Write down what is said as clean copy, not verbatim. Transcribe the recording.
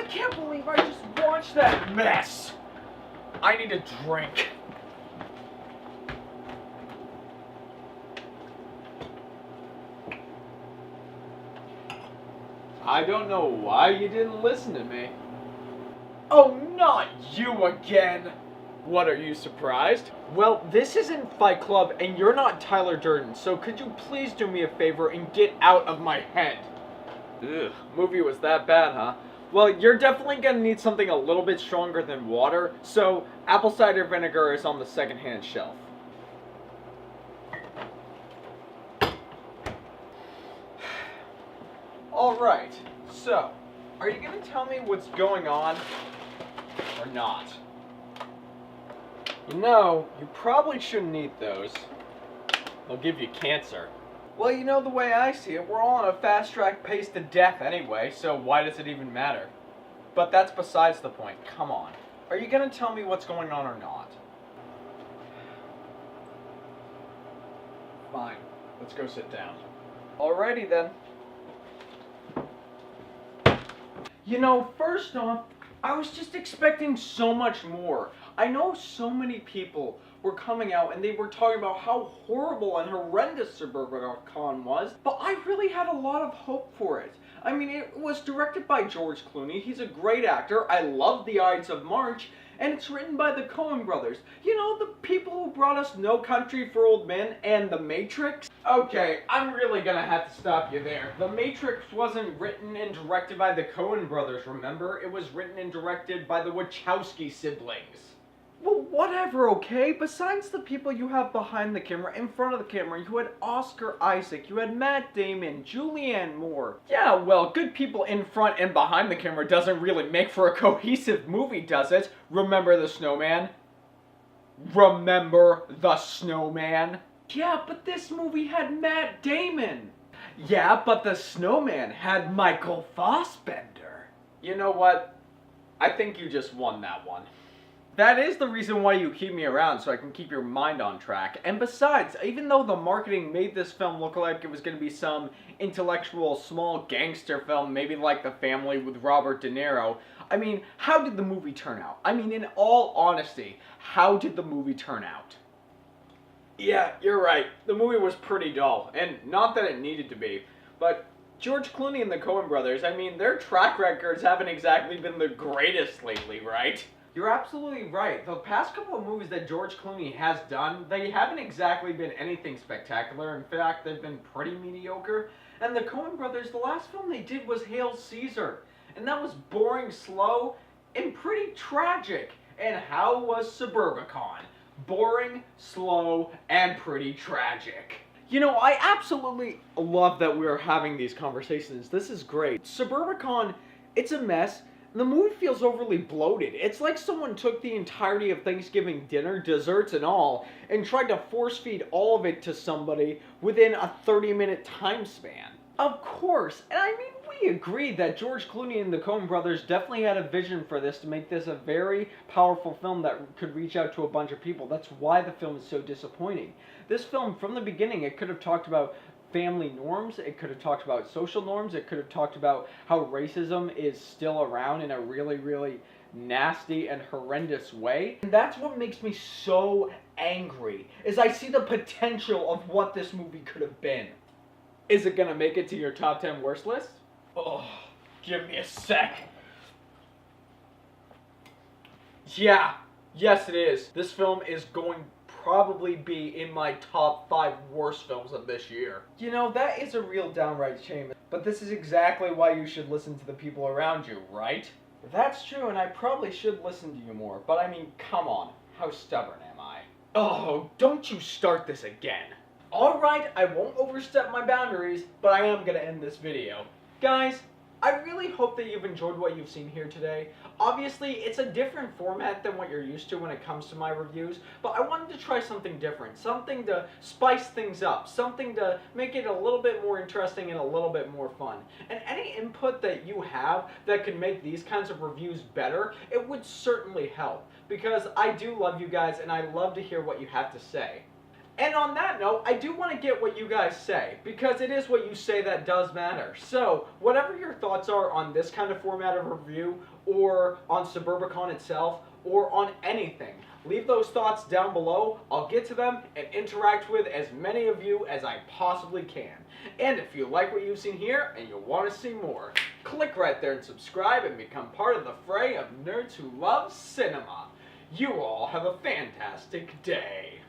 can't believe I just watched that mess. I need a drink. I don't know why you didn't listen to me. Oh, not you again. What, are you surprised? Well, this isn't Fight Club and you're not Tyler Durden, so could you please do me a favor and get out of my head? Ugh, movie was that bad, huh? Well, you're definitely gonna need something a little bit stronger than water, so apple cider vinegar is on the secondhand shelf. Alright, so, are you gonna tell me what's going on, or not? You know, you probably shouldn't eat those. They'll give you cancer. Well, you know, the way I see it, we're all on a fast-track pace to death anyway, so why does it even matter? But that's besides the point. Come on. Are you gonna tell me what's going on or not? Fine. Let's go sit down. Alrighty then. You know, first off, I was just expecting so much more. I know so many people were coming out and they were talking about how horrible and horrendous Suburbicon was, but I really had a lot of hope for it. I mean, it was directed by George Clooney. He's a great actor. I love The Ides of March, and it's written by the Coen Brothers. You know, the people who brought us No Country for Old Men and The Matrix. Okay, I'm really gonna have to stop you there. The Matrix wasn't written and directed by the Coen Brothers, remember? It was written and directed by the Wachowski siblings. Well, whatever, okay? Besides the people you have behind the camera, in front of the camera, you had Oscar Isaac, you had Matt Damon, Julianne Moore. Yeah, well, good people in front and behind the camera doesn't really make for a cohesive movie, does it? Remember the snowman? Remember the snowman? Yeah, but this movie had Matt Damon. Yeah, but the snowman had Michael Fassbender. You know what? I think you just won that one. That is the reason why you keep me around, so I can keep your mind on track. And besides, even though the marketing made this film look like it was going to be some intellectual small gangster film, maybe like The Family with Robert De Niro, I mean, how did the movie turn out? I mean, in all honesty, how did the movie turn out? Yeah, you're right. The movie was pretty dull, and not that it needed to be, but George Clooney and the Coen Brothers, I mean, their track records haven't exactly been the greatest lately, right? You're absolutely right. The past couple of movies that George Clooney has done, they haven't exactly been anything spectacular. In fact, they've been pretty mediocre. And the Coen Brothers, the last film they did was Hail Caesar. And that was boring, slow, and pretty tragic. And how was Suburbicon? Boring, slow, and pretty tragic. You know, I absolutely love that we're having these conversations. This is great. Suburbicon, it's a mess. The movie feels overly bloated. It's like someone took the entirety of Thanksgiving dinner, desserts and all, and tried to force feed all of it to somebody within a 30-minute time span. Of course, and I mean, we agreed that George Clooney and the Coen Brothers definitely had a vision for this to make this a very powerful film that could reach out to a bunch of people. That's why the film is so disappointing. This film, from the beginning, it could have talked about family norms, it could have talked about social norms, it could have talked about how racism is still around in a really, really nasty and horrendous way. And that's what makes me so angry, is I see the potential of what this movie could have been. Is it gonna make it to your top 10 worst list? Oh, give me a sec. Yeah, yes it is. This film is going probably be in my top 5 worst films of this year. You know, that is a real downright shame, but this is exactly why you should listen to the people around you, right? That's true, and I probably should listen to you more, but I mean, come on, how stubborn am I? Oh, don't you start this again. Alright, I won't overstep my boundaries, but I am gonna end this video. Guys, I really hope that you've enjoyed what you've seen here today. Obviously, it's a different format than what you're used to when it comes to my reviews, but I wanted to try something different, something to spice things up, something to make it a little bit more interesting and a little bit more fun. And any input that you have that can make these kinds of reviews better, it would certainly help, because I do love you guys and I love to hear what you have to say. And on that note, I do want to get what you guys say, because it is what you say that does matter. So, whatever your thoughts are on this kind of format of review, or on Suburbicon itself, or on anything, leave those thoughts down below. I'll get to them and interact with as many of you as I possibly can. And if you like what you've seen here and you want to see more, click right there and subscribe and become part of the fray of nerds who love cinema. You all have a fantastic day.